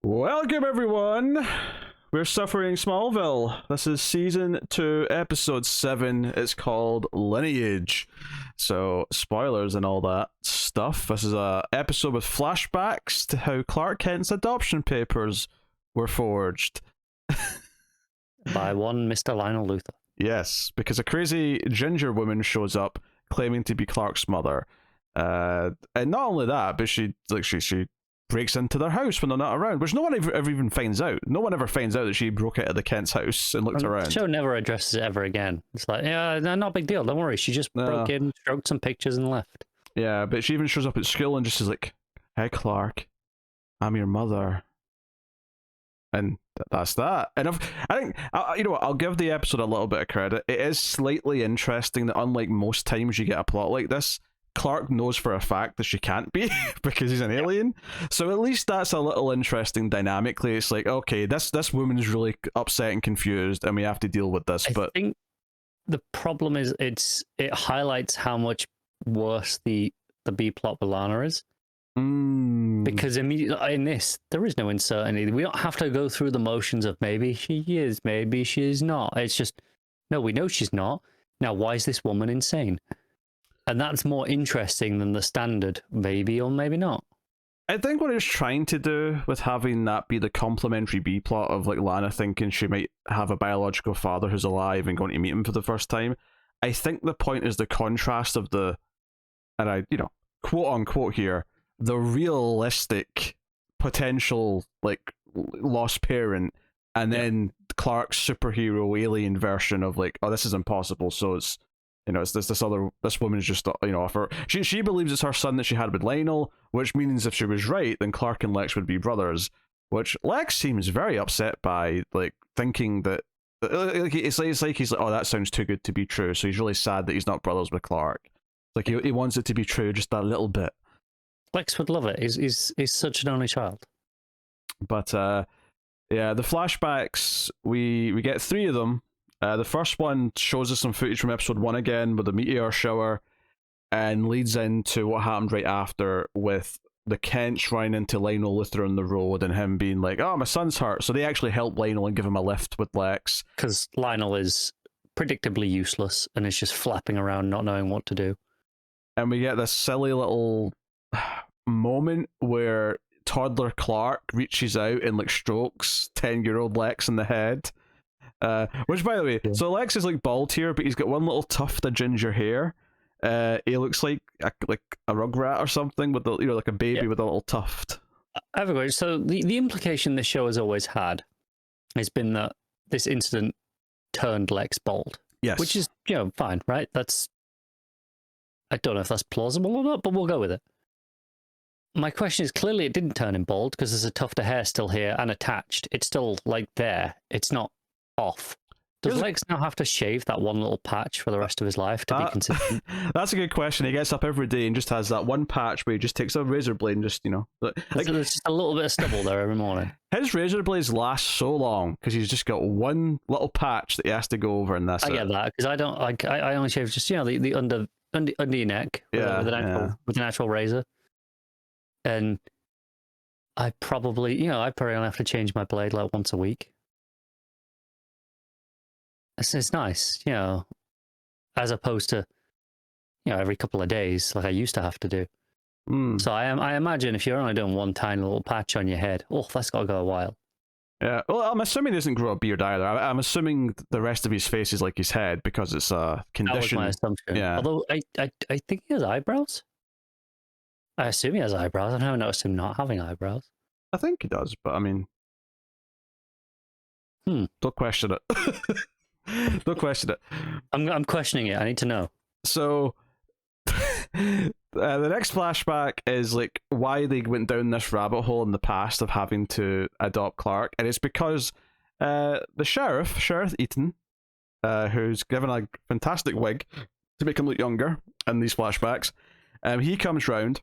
Welcome, everyone. We're suffering Smallville. This is season 2, episode 7. It's called Lineage. So, spoilers and all that stuff. This is a episode with flashbacks to how Clark Kent's adoption papers were forged. By one Mr. Lionel Luthor. Yes, because a crazy ginger woman shows up claiming to be Clark's mother. And not only that, but she breaks into their house when they're not around, which no one ever even finds out. No one ever finds out that she broke out of the Kent's house and looked around. The show never addresses it ever again. It's like, yeah, no, not a big deal. Don't worry. She just broke in, stroked some pictures, and left. Yeah, but she even shows up at school and just is like, "Hey, Clark, I'm your mother." And that's that. And I think, you know what, I'll give the episode a little bit of credit. It is slightly interesting that unlike most times you get a plot like this, Clark knows for a fact that she can't be because he's an alien. So at least that's a little interesting dynamically. It's like, okay, this woman's really upset and confused and we have to deal with this. I think the problem is it highlights how much worse the B plot with Lana is. Because immediately in this, there is no uncertainty. We don't have to go through the motions of maybe she is, maybe she's not. It's just, no, we know she's not. Now, why is this woman insane? And that's more interesting than the standard maybe or maybe not. I think what it's trying to do with having that be the complementary B plot of like Lana thinking she might have a biological father who's alive and going to meet him for the first time, I think the point is the contrast of the, and I, you know, quote unquote here, the realistic potential like lost parent, and then Clark's superhero alien version of like, oh, this is impossible. So it's, you know, it's this woman's just, you know, she believes it's her son that she had with Lionel, which means if she was right, then Clark and Lex would be brothers, which Lex seems very upset by, like thinking that it's like he's like, oh, that sounds too good to be true. So he's really sad that he's not brothers with Clark. Like he wants it to be true just that little bit. Lex would love it. He's such an only child. But yeah, the flashbacks, we get 3 of them. The first one shows us some footage from episode 1 again with the meteor shower and leads into what happened right after with the Kents running into Lionel Luthor on the road and him being like, oh, my son's hurt. So they actually help Lionel and give him a lift with Lex. Because Lionel is predictably useless and is just flapping around not knowing what to do. And we get this silly little moment where toddler Clark reaches out and like strokes 10-year-old Lex in the head. Which, by the way, so Lex is like bald here, but he's got one little tuft of ginger hair. He looks like a rugrat or something with the, you know, like a baby with a little tuft. I have a question. So the implication this show has always had has been that this incident turned Lex bald. Yes, which is, you know, fine, right? That's, I don't know if that's plausible or not, but we'll go with it. My question is, clearly it didn't turn him bald because there's a tuft of hair still here and attached. It's still like there. It's not off. Does Lex now have to shave that one little patch for the rest of his life to be consistent? That's a good question. He gets up every day and just has that one patch where he just takes a razor blade and just, you know, like, there's just a little bit of stubble there every morning. His razor blades last so long because he's just got one little patch that he has to go over, and that's I get that because I don't like I only shave just, you know, the under your neck with an actual razor, and I probably only have to change my blade like once a week. It's nice, you know, as opposed to, you know, every couple of days like I used to have to do. So I imagine if you're only doing one tiny little patch on your head, that's got to go a while. Yeah, well, I'm assuming he doesn't grow a beard either. I'm assuming the rest of his face is like his head because it's a condition. That was my assumption. Yeah. Although I think he has eyebrows. I assume he has eyebrows. I never noticed him not having eyebrows. I think he does, but I mean, don't question it. Don't question it. I'm questioning it. I need to know. So the next flashback is like why they went down this rabbit hole in the past of having to adopt Clark, and it's because the Sheriff Eaton, who's given a fantastic wig to make him look younger in these flashbacks, he comes round.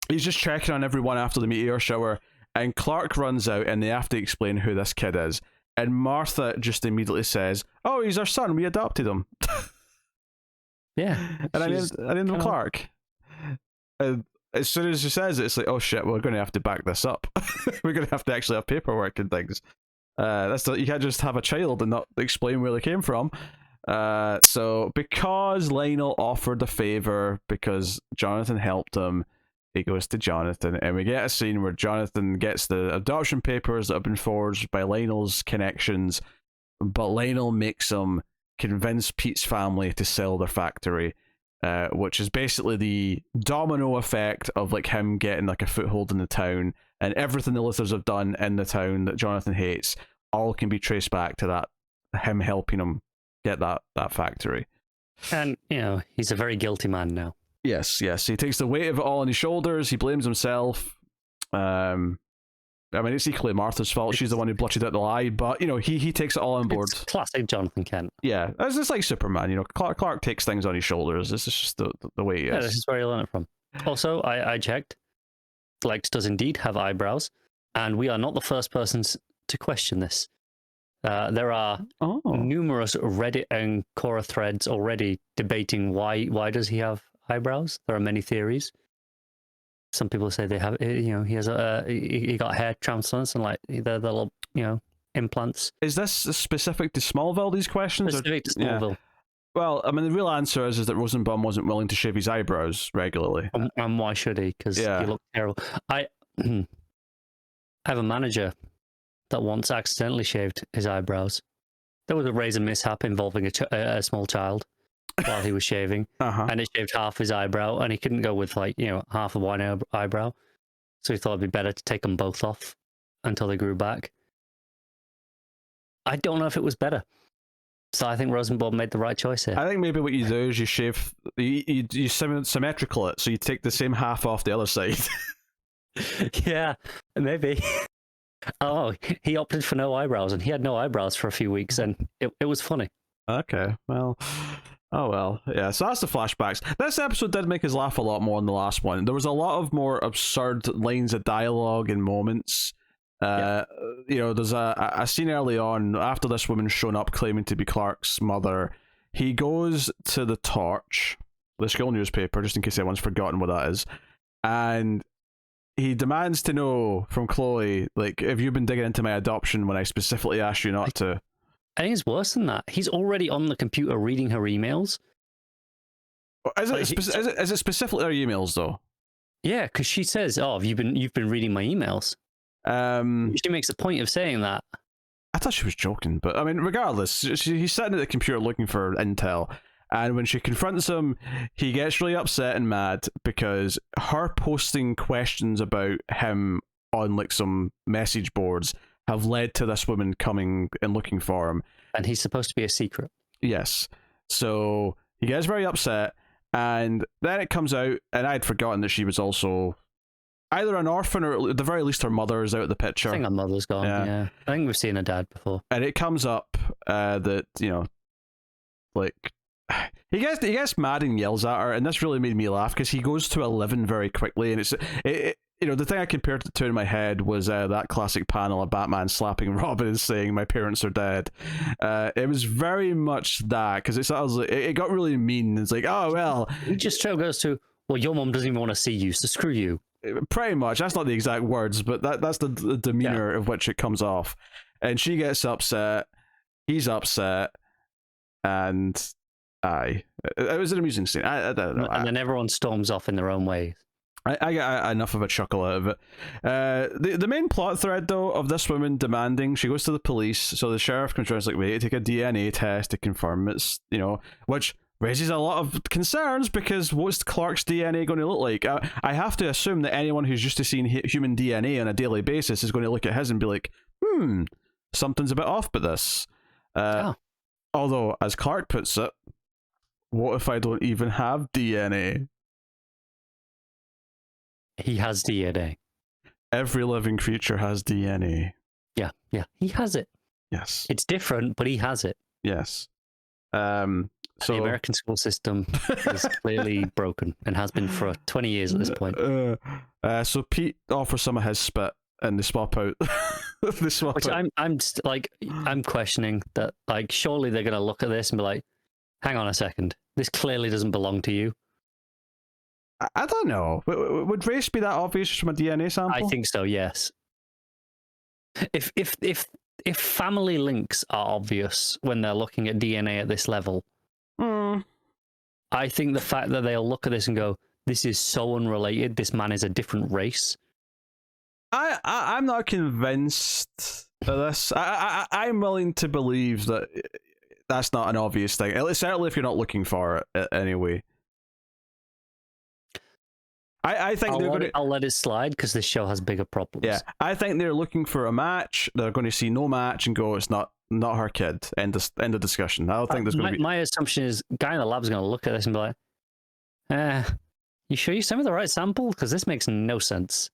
He's just checking on everyone after the meteor shower, and Clark runs out, and they have to explain who this kid is. And Martha just immediately says, "Oh, he's our son. We adopted him." Yeah, and I named him Clark. as soon as she says it, it's like, oh shit, we're going to have to back this up. We're going to have to actually have paperwork and things. You can't just have a child and not explain where they came from. So because Lionel offered a favor because Jonathan helped him, he goes to Jonathan, and we get a scene where Jonathan gets the adoption papers that have been forged by Lionel's connections, but Lionel makes him convince Pete's family to sell their factory, which is basically the domino effect of like him getting like a foothold in the town, and everything the Luthers have done in the town that Jonathan hates all can be traced back to that, him helping him get that factory. And he's a very guilty man now. Yes. He takes the weight of it all on his shoulders. He blames himself. I mean, it's equally Martha's fault. She's the one who blotted out the lie, but he takes it all on board. It's classic Jonathan Kent. Yeah, it's just like Superman. Clark takes things on his shoulders. This is just the way he is. Yeah, this is where he learned it from. Also, I checked. Lex does indeed have eyebrows, and we are not the first persons to question this. There are numerous Reddit and Quora threads already debating why does he have eyebrows. There are many theories. Some people say they have, he has he got hair transplants and like the little, implants. Is this specific to Smallville? These questions specific to Smallville. Yeah. Well, I mean, the real answer is that Rosenbaum wasn't willing to shave his eyebrows regularly. And why should he? Because he looked terrible. I have a manager that once accidentally shaved his eyebrows. There was a razor mishap involving a small child while he was shaving, and it shaved half his eyebrow, and he couldn't go with half of one eyebrow, so he thought it'd be better to take them both off until they grew back. I don't know if it was better, so I think Rosenbaum made the right choice here. I think maybe what you do is you shave, you symmetrical it, so you take the same half off the other side. Yeah, maybe. Oh, he opted for no eyebrows, and he had no eyebrows for a few weeks, and it was funny. Okay, well. Oh well, yeah, so that's the flashbacks. This episode did make us laugh a lot more than the last one. There was a lot of more absurd lines of dialogue and moments. There's a scene early on, after this woman's shown up claiming to be Clark's mother. He goes to the Torch, the school newspaper, just in case anyone's forgotten what that is, and he demands to know from Chloe, like, have you been digging into my adoption when I specifically asked you not to? I think it's worse than that. He's already on the computer reading her emails. Is it specifically her emails though? Yeah, because she says, "Oh, you've been reading my emails." She makes a point of saying that. I thought she was joking, but I mean, regardless, he's sitting at the computer looking for intel, and when she confronts him, he gets really upset and mad because her posting questions about him on like some message boards have led to this woman coming and looking for him. And he's supposed to be a secret. Yes. So he gets very upset, and then it comes out, and I'd forgotten that she was also either an orphan or at the very least her mother is out of the picture. I think her mother's gone, yeah. I think we've seen her dad before. And it comes up that, like, he gets mad and yells at her, and this really made me laugh because he goes to 11 very quickly, and the thing I compared it to in my head was that classic panel of Batman slapping Robin and saying, "My parents are dead." It was very much that, because it got really mean. It's like, oh, well. He just goes to, well, your mom doesn't even want to see you, so screw you. Pretty much. That's not the exact words, but that's the demeanor of which it comes off. And she gets upset. He's upset. And it was an amusing scene. I don't know. And then everyone storms off in their own way. I get enough of a chuckle out of it. The main plot thread, though, of this woman demanding, she goes to the police, so the sheriff comes around and is like, we need to take a DNA test to confirm it's, which raises a lot of concerns, because what's Clark's DNA going to look like? I have to assume that anyone who's used to seeing human DNA on a daily basis is going to look at his and be like, something's a bit off with this. Although, as Clark puts it, what if I don't even have DNA? He has DNA. Every living creature has DNA. Yeah, he has it. Yes. It's different, but he has it. Yes. So the American school system is clearly broken and has been for 20 years at this point. So Pete offers some of his spit, and they swap out. I'm questioning that. Like, surely they're going to look at this and be like, "Hang on a second, this clearly doesn't belong to you." I don't know. Would race be that obvious from a DNA sample? I think so. Yes. If family links are obvious when they're looking at DNA at this level, I think the fact that they'll look at this and go, "This is so unrelated. This man is a different race." I'm not convinced of this. I'm willing to believe that that's not an obvious thing. At least, certainly, if you're not looking for it anyway. I think I'll let it slide because this show has bigger problems. Yeah, I think they're looking for a match. They're going to see no match and go, "It's not her kid." End of discussion. I don't think there's going to be. My assumption is, guy in the lab's going to look at this and be like, "You sure you sent me the right sample? Because this makes no sense."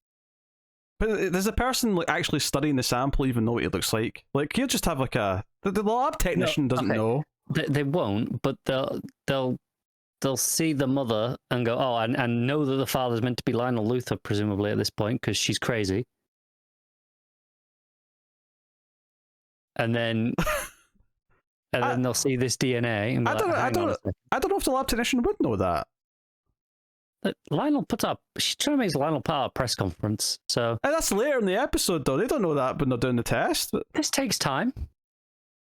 But does the person like actually studying the sample even know what it looks like? Like, he'll just have like the lab technician doesn't know. They won't, but they'll see the mother and go, "Oh," and know that the father's meant to be Lionel Luther, presumably at this point, because she's crazy. And then, then they'll see this DNA. And I don't know if the lab technician would know that. Lionel she's trying to make Lionel part of a press conference. So and that's later in the episode, though. They don't know that when they're doing the test. This takes time.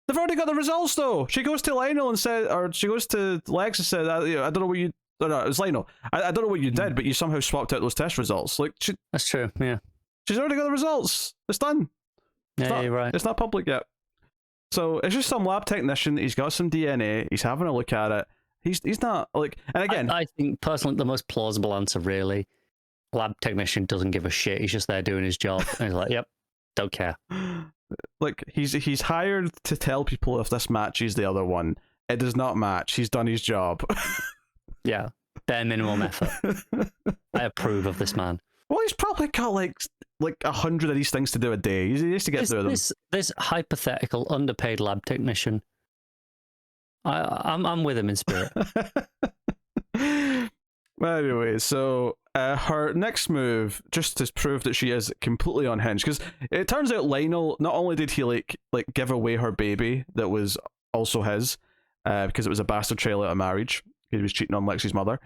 They've already got the results, though. She goes to Lionel and said, or she goes to Lex and said, I don't know what you. No, it was Lionel. I don't know what you did, but you somehow swapped out those test results. Like, that's true. Yeah, she's already got the results. It's done. You're right. It's not public yet. So it's just some lab technician. He's got some DNA. He's having a look at it. He's not like, and again, I think personally the most plausible answer, really, lab technician doesn't give a shit. He's just there doing his job, and he's like, "Yep, don't care." Like he's hired to tell people if this matches the other one. It does not match. He's done his job. Yeah, bare minimum effort. I approve of this man. Well, he's probably got like 100 of these things to do a day. He needs to get through them. This hypothetical underpaid lab technician. I'm with him in spirit. Anyway, so her next move, just to prove that she is completely unhinged, because it turns out Lionel, not only did he like give away her baby that was also his, because it was a bastard child out of marriage. He was cheating on Lexi's mother.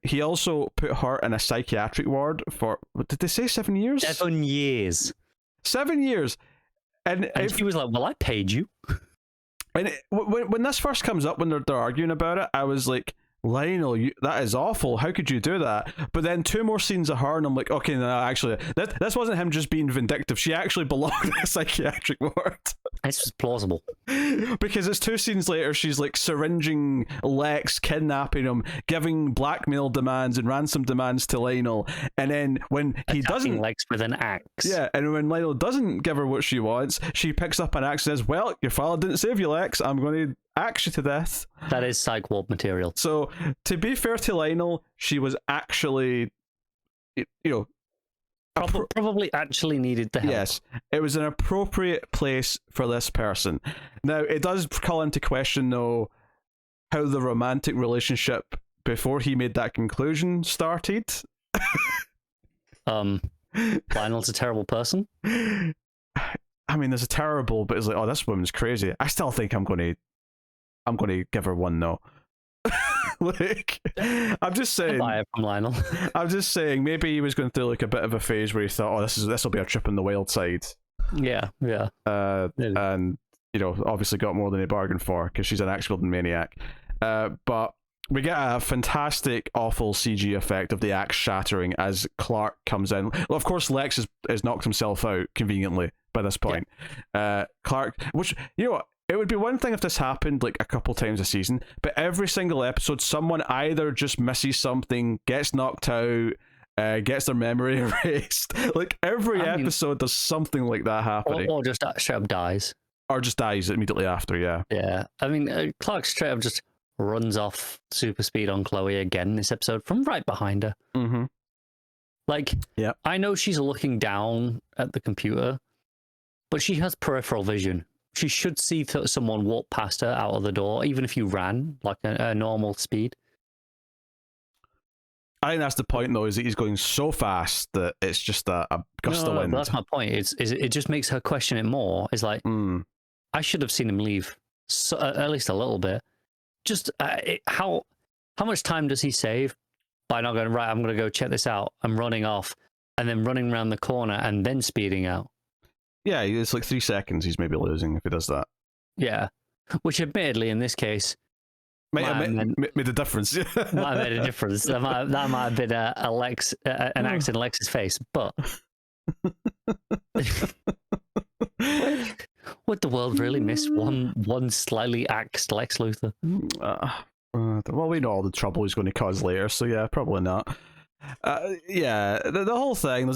He also put her in a psychiatric ward for, what did they say, 7 years? 7 years. 7 years. And she was like, "Well, I paid you." And when this first comes up, when they're arguing about it, I was like, Lionel, that is awful. How could you do that? But then 2 more scenes of her, and I'm like, okay, no, actually, this wasn't him just being vindictive. She actually belonged in a psychiatric ward. This was plausible. Because it's 2 scenes later, she's like syringing Lex, kidnapping him, giving blackmail demands and ransom demands to Lionel. And then when he doesn't, Lex with an axe. Yeah, and when Lionel doesn't give her what she wants, she picks up an axe and says, "Well, your father didn't save you, Lex. I'm going to axe you to death." That is psych ward material. So, to be fair to Lionel, she was actually, probably actually needed the help. Yes, it was an appropriate place for this person. Now, it does call into question, though, how the romantic relationship before he made that conclusion started. Lionel's a terrible person. I mean, there's a terrible, but it's like, oh, this woman's crazy. I still think I'm going to give her one no. Like, I'm just saying. Buy it from Lionel. I'm just saying, maybe he was going through like a bit of a phase where he thought, "Oh, this will be a trip on the wild side." Yeah. And obviously got more than he bargained for because she's an axe-wielding maniac. But we get a fantastic, awful CG effect of the axe shattering as Clark comes in. Well, of course, Lex has knocked himself out conveniently by this point. Yeah. Clark, which, you know what? It would be one thing if this happened like a couple times a season, but every single episode, someone either just misses something, gets knocked out, gets their memory erased. Like every episode, there's something like that happening. Or just straight up dies. Or just dies immediately after, yeah. Yeah. I mean, Clark straight up just runs off super speed on Chloe again in this episode from right behind her. Mm-hmm. Like, yeah. I know she's looking down at the computer, but she has peripheral vision. She should see someone walk past her out of the door, even if you ran like a normal speed. I think that's the point, though, is that he's going so fast that it's just a gust of wind. That's my point. It just makes her question it more. It's like, I should have seen him leave, at least a little bit. Just how much time does he save? by not going, right, I'm going to go check this out. I'm running off and then running around the corner and then speeding out. Yeah, it's like 3 seconds he's maybe losing if he does that. Yeah. Which admittedly, in this case, made a difference. Might have made a difference. That might have been an axe in Lex's face, but would the world really miss one slightly axed Lex Luthor? Well, we know all the trouble he's going to cause later, so yeah, probably not. Yeah, the whole thing.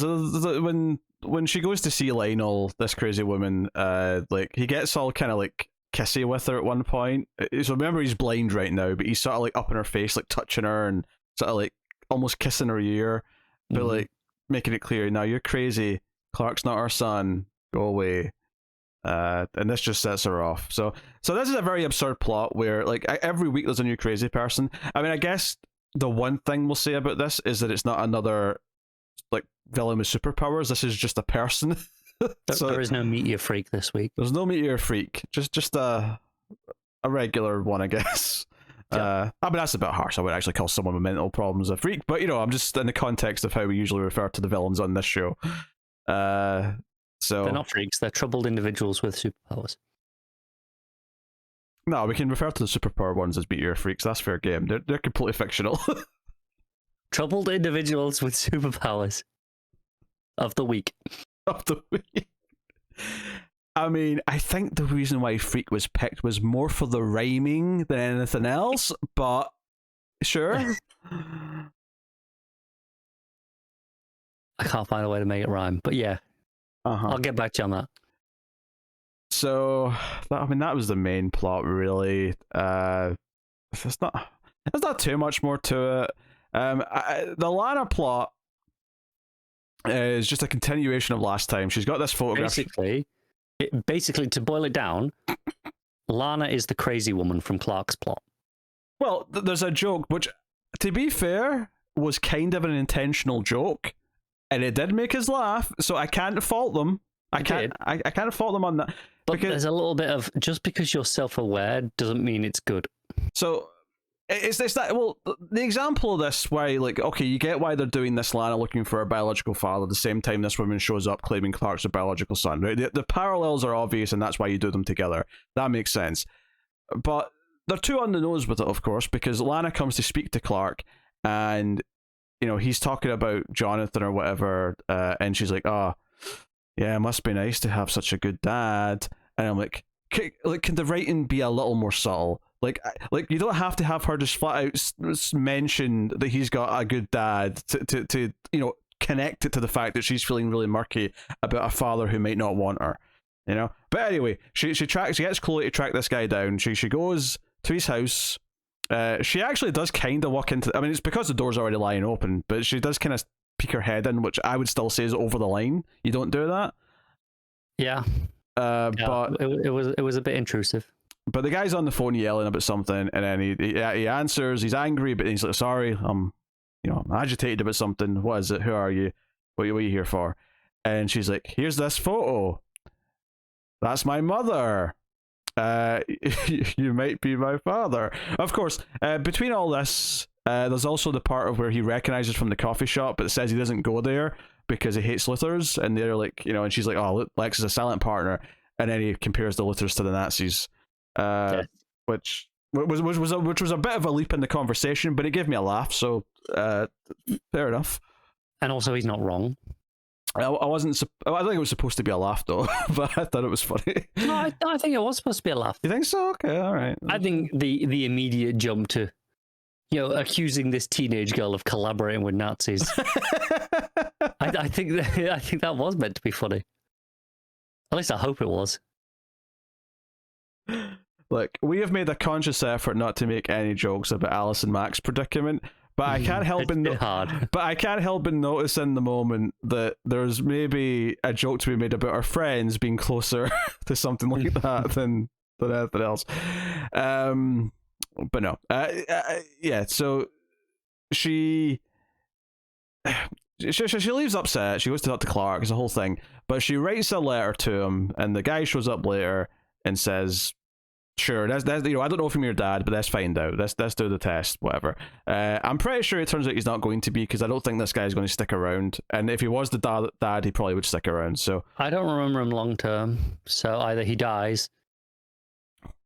When she goes to see Lionel, this crazy woman, like he gets all kind of like kissy with her at one point. So remember, he's blind right now, but he's sort of like up in her face, like touching her and sort of like almost kissing her ear, but like making it clear, now you're crazy. Clark's not our son. Go away. And this just sets her off. So this is a very absurd plot where like every week there's a new crazy person. I mean, I guess the one thing we'll say about this is that it's not another like villain with superpowers. This is just a person. So there is no meteor freak this week. There's no meteor freak. Just a regular one, I guess. Yeah. I mean, that's a bit harsh. I would actually call someone with mental problems a freak, but I'm just in the context of how we usually refer to the villains on this show. So they're not freaks. They're troubled individuals with superpowers. No, we can refer to the superpower ones as meteor freaks. That's fair game. They're completely fictional. Troubled individuals with superpowers of the week. Of the week. I mean, I think the reason why Freak was picked was more for the rhyming than anything else, but sure. I can't find a way to make it rhyme, but yeah. I'll get back to you on that. So, that was the main plot, really. There's not too much more to it. The Lana plot is just a continuation of last time. She's got this photograph. Basically, to boil it down, Lana is the crazy woman from Clark's plot. Well, there's a joke, which, to be fair, was kind of an intentional joke, and it did make us laugh. So I can't fault them. I can't fault them on that. But there's a little bit of, just because you're self-aware doesn't mean it's good. So it's that, well, the example of this, why, like, okay, you get why they're doing this, Lana looking for a biological father at the same time this woman shows up claiming Clark's a biological son, right? The parallels are obvious, and that's why you do them together. That makes sense. But they're too on the nose with it, of course, because Lana comes to speak to Clark, and, he's talking about Jonathan or whatever, and she's like, oh, yeah, it must be nice to have such a good dad. And I'm like, can the writing be a little more subtle? Like you don't have to have her just flat out mention that he's got a good dad to connect it to the fact that she's feeling really murky about a father who might not want her, But anyway, she gets Chloe to track this guy down. She goes to his house. She actually does kind of walk into. I mean, it's because the door's already lying open, but she does kind of peek her head in, which I would still say is over the line. You don't do that. Yeah. But it was a bit intrusive. But the guy's on the phone yelling about something, and then he answers. He's angry, but he's like, "Sorry, I'm agitated about something. What is it? Who are you? What are you here for?" And she's like, "Here's this photo. That's my mother. You might be my father." Of course, between all this, there's also the part of where he recognizes from the coffee shop, but it says he doesn't go there because he hates Luthers, and they're like, and she's like, "Oh, Lex is a silent partner," and then he compares the Luthers to the Nazis. Which was a bit of a leap in the conversation, but it gave me a laugh, so fair enough. And also, he's not wrong. I think it was supposed to be a laugh, though, but I thought it was funny. No, I think it was supposed to be a laugh. You think so? Okay, all right. I think the immediate jump to, accusing this teenage girl of collaborating with Nazis. I think that was meant to be funny. At least I hope it was. Look, we have made a conscious effort not to make any jokes about Allison Mack's predicament, but I can't help but notice in the moment that there's maybe a joke to be made about our friends being closer to something like that than anything else. But no, yeah. So she leaves upset. She goes to talk to Clark. It's a whole thing, but she writes a letter to him, and the guy shows up later and says Sure, that's I don't know from your dad, but let's find out. Let's do the test, whatever. I'm pretty sure it turns out he's not going to be, because I don't think this guy's going to stick around. And if he was the dad, he probably would stick around. So I don't remember him long term. So either he dies,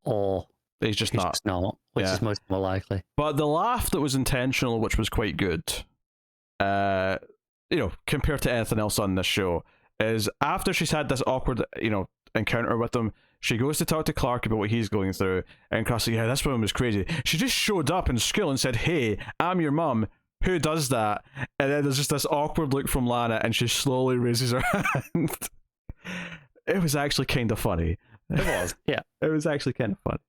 or he's just not, which is most more likely. But the laugh that was intentional, which was quite good, compared to anything else on this show, is after she's had this awkward, encounter with him, she goes to talk to Clark about what he's going through, and Clark's like, yeah, this woman was crazy. She just showed up in school and said, hey, I'm your mum. Who does that? And then there's just this awkward look from Lana, and she slowly raises her hand. It was actually kind of funny. It was, yeah. It was actually kind of funny.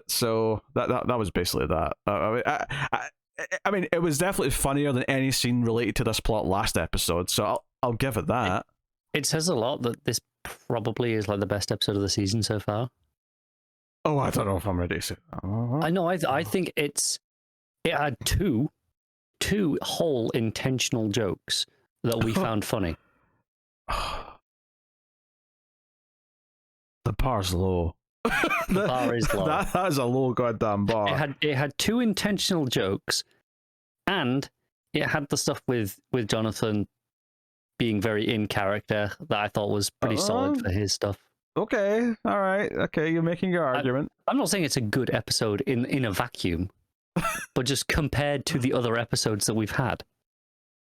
So that was basically that. I mean, it was definitely funnier than any scene related to this plot last episode, so I'll give it that. It says a lot that this probably is like the best episode of the season so far. Oh, I don't know if I'm ready to say that. I know. I think it had two whole intentional jokes that we found funny. The bar's low. The bar is low. That is a low goddamn bar. It had two intentional jokes, and it had the stuff with Jonathan being very in character that I thought was pretty solid for his stuff. Okay, all right, okay, you're making your argument. I'm not saying it's a good episode in a vacuum, but just compared to the other episodes that we've had.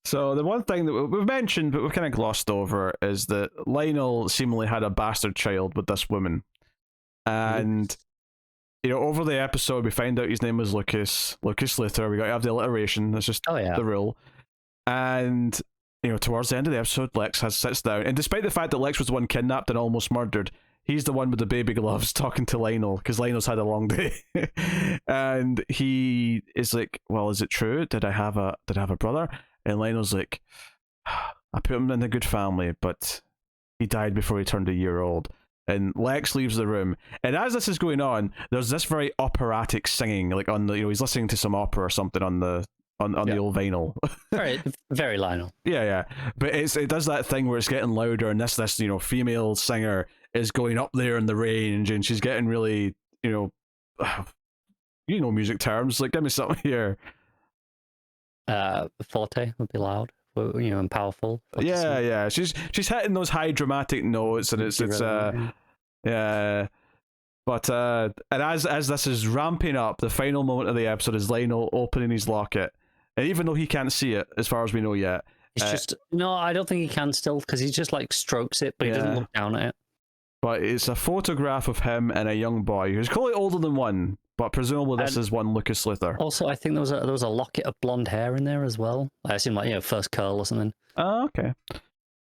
So the one thing that we've mentioned, but we've kind of glossed over, is that Lionel seemingly had a bastard child with this woman. And, over the episode, we find out his name was Lucas Luthor. We got to have the alliteration. That's just the rule. And, towards the end of the episode, Lex sits down. And despite the fact that Lex was the one kidnapped and almost murdered, he's the one with the baby gloves talking to Lionel, because Lionel's had a long day. And he is like, well, is it true? Did I have a brother? And Lionel's like, I put him in a good family, but he died before he turned a year old. And Lex leaves the room, and as this is going on, there's this very operatic singing, like on the, he's listening to some opera or something on the old vinyl. Very, very Lionel. Yeah. But it does that thing where it's getting louder, and this female singer is going up there in the range, and she's getting really, music terms. Like, give me something here. Forte would be loud, and powerful. Yeah. She's hitting those high dramatic notes, and it's yeah. But and as this is ramping up, the final moment of the episode is Lionel opening his locket, and even though he can't see it, as far as we know yet, it's just I don't think he can still, because he just like strokes it, but he doesn't look down at it. But it's a photograph of him and a young boy who's clearly older than one, but presumably this is one Lucas Luthor. Also, I think there was a locket of blonde hair in there as well. I assume first curl or something. Oh, okay.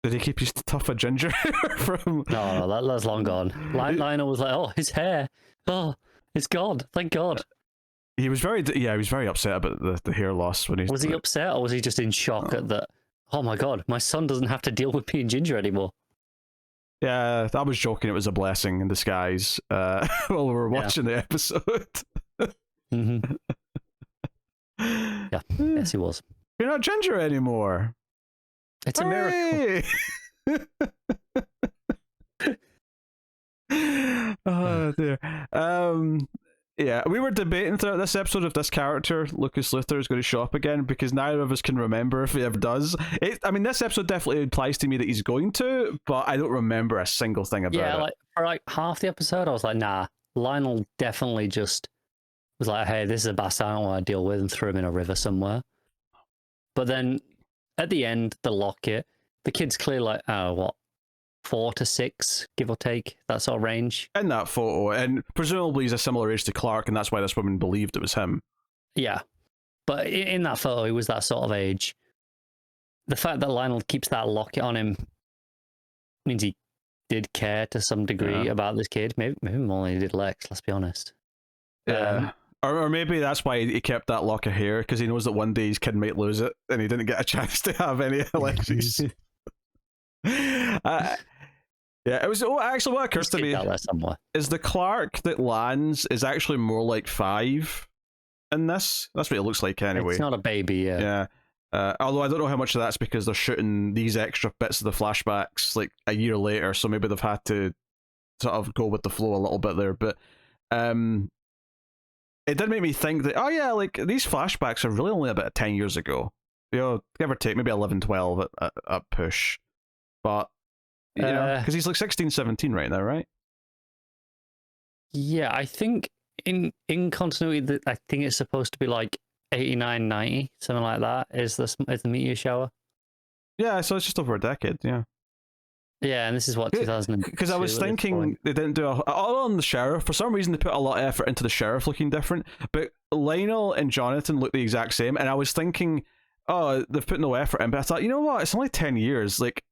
Did he keep his tougher ginger hair from? No, that's long gone. Lionel was like, oh, his hair. Oh, it's gone. Thank God. He was very upset about the hair loss when he was he upset, or was he just in shock at that? Oh my God, my son doesn't have to deal with being ginger anymore. Yeah, I was joking. It was a blessing in disguise while we were watching the episode. Mm-hmm. Yeah, yes, he was. You're not ginger anymore. It's a miracle. Oh dear. Yeah, we were debating throughout this episode if this character, Lucas Luthor, is going to show up again, because neither of us can remember if he ever does. This episode definitely implies to me that he's going to, but I don't remember a single thing about it. Yeah, for half the episode, I was like, nah, Lionel definitely just was like, hey, this is a bastard I don't want to deal with, and threw him in a river somewhere. But then, at the end, the locket, the kid's clearly like, 4 to 6, give or take, that sort of range. In that photo, and presumably he's a similar age to Clark, and that's why this woman believed it was him. Yeah, but in that photo, he was that sort of age. The fact that Lionel keeps that locket on him means he did care to some degree about this kid. Maybe more than he did Lex, let's be honest. Yeah. Or maybe that's why he kept that lock of hair, because he knows that one day his kid might lose it, and he didn't get a chance to have any Alexis. Yeah, it was. Oh, actually, what occurs to me is the Clark that lands is actually more like 5 in this. That's what it looks like anyway. It's not a baby, yeah. Although I don't know how much of that's because they're shooting these extra bits of the flashbacks like a year later, so maybe they've had to sort of go with the flow a little bit there, but it did make me think that, oh yeah, like these flashbacks are really only about 10 years ago, give or take, maybe 11, 12 at push, but because he's like 16, 17 right now, right? Yeah, I think in continuity, I think it's supposed to be like 89, 90, something like that. Is the meteor shower? Yeah, so it's just over a decade. Yeah. Yeah, and this is what 2000. Because I was thinking they didn't do all on the sheriff. For some reason, they put a lot of effort into the sheriff looking different, but Lionel and Jonathan look the exact same. And I was thinking, oh, they've put no effort in. But I thought, you know what? It's only 10 years. Like,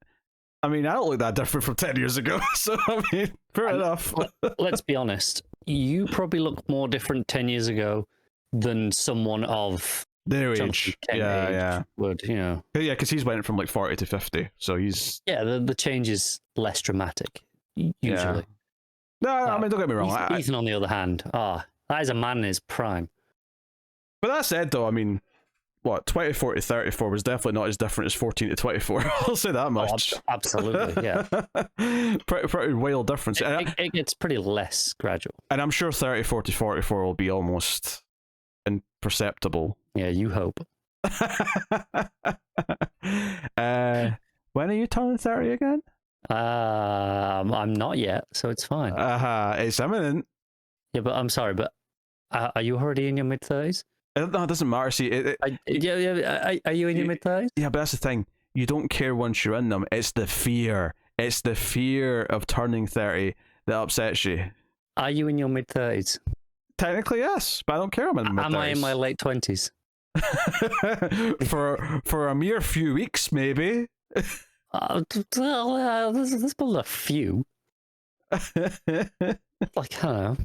I mean, I don't look that different from 10 years ago. So I mean, fair enough. Let's be honest. You probably look more different 10 years ago than someone of their age. Yeah. Would, Yeah, because he's went from like 40 to 50. So he's... Yeah, the change is less dramatic, usually. Yeah. No, I mean, don't get me wrong. Ethan, on the other hand, that is a man in his prime. But that said, though, I mean, what, 24 to 34 was definitely not as different as 14 to 24. I'll say that much. Oh, absolutely, yeah. pretty wild difference. It gets pretty less gradual. And I'm sure 34 to 44 will be almost imperceptible. Yeah, you hope. When are you turning 30 again? I'm not yet, so it's fine. It's imminent. Yeah, but I'm sorry, but are you already in your mid-30s? No, it doesn't matter. See, are you in your mid-30s? Yeah, but that's the thing. You don't care once you're in them. It's the fear. It's the fear of turning 30 that upsets you. Are you in your mid-30s? Technically, yes, but I don't care. I'm in my mid-30s. Am I in my late 20s? for a mere few weeks, maybe. There's not a few. Like, I don't know.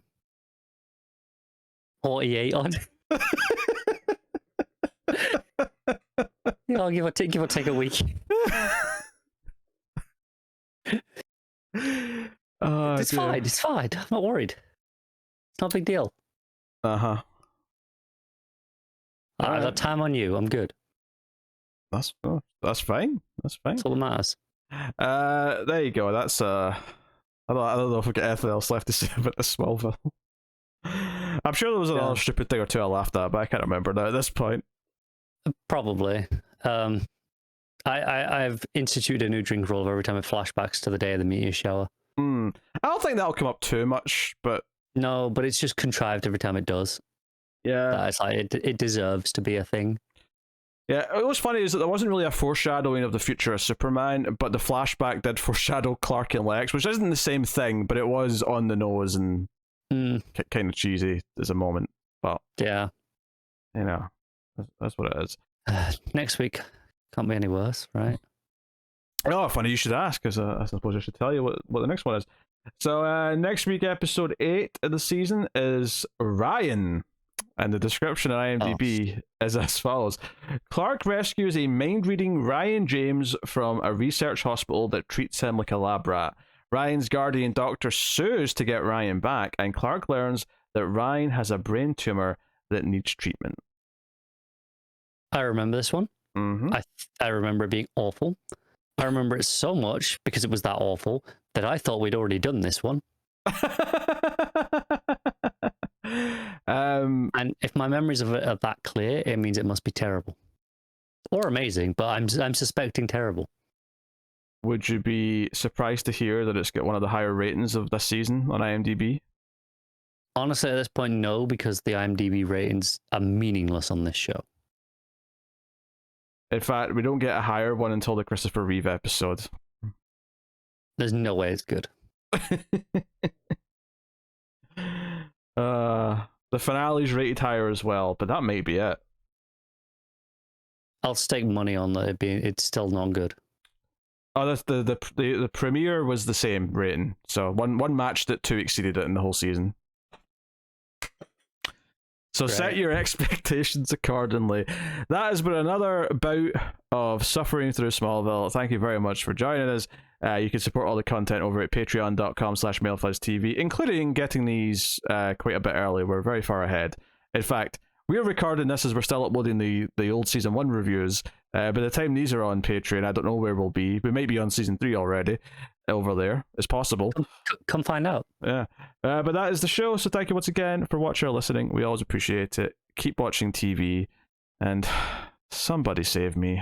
48 on. Yeah, I'll give or take a week. It's fine. It's fine. I'm not worried. It's not a big deal. Uh-huh. I got time on you. I'm good. That's fine. That's fine. That's all that matters. There you go. That's I don't know if I've got anything else left to say about the Smallville. I'm sure there was another stupid thing or two I laughed at, but I can't remember now at this point. Probably. I've instituted a new drink rule every time it flashbacks to the day of the meteor shower. I don't think that'll come up too much, but no, but it's just contrived every time it does. Yeah, it's like it deserves to be a thing. Yeah, what's funny is that there wasn't really a foreshadowing of the future of Superman, but the flashback did foreshadow Clark and Lex, which isn't the same thing, but it was on the nose and kind of cheesy as a moment. But yeah, you know, that's what it is. Next week can't be any worse, right? Oh, funny you should ask, because I suppose I should tell you what the next one is. So next week, episode 8 of the season is Ryan. And the description on IMDb is as follows. Clark rescues a mind-reading Ryan James from a research hospital that treats him like a lab rat. Ryan's guardian doctor sues to get Ryan back, and Clark learns that Ryan has a brain tumor that needs treatment. I remember this one. Mm-hmm. I remember it being awful. I remember it so much because it was that awful that I thought we'd already done this one. And if my memories of it are that clear, it means it must be terrible or amazing, but I'm suspecting terrible. Would you be surprised to hear that it's got one of the higher ratings of this season on IMDb? Honestly, at this point, no, because the IMDb ratings are meaningless on this show. In fact, we don't get a higher one until the Christopher Reeve episode. There's no way it's good. The finale's rated higher as well, but that may be it. I'll stake money on that it's still not good. Oh, that's the premiere was the same rating, so one matched it, 2 exceeded it in the whole season. So Great. Set your expectations accordingly. That has been another bout of suffering through Smallville. Thank you very much for joining us. You can support all the content over at patreon.com/MailFuzzTV, including getting these quite a bit early. We're very far ahead. In fact, we're recording this as we're still uploading the old Season 1 reviews. By the time these are on Patreon, I don't know where we'll be. We might be on Season 3 already. over there. It's possible. Come find out. Yeah. But that is the show. So thank you once again for watching or listening. We always appreciate it. Keep watching TV, and somebody save me.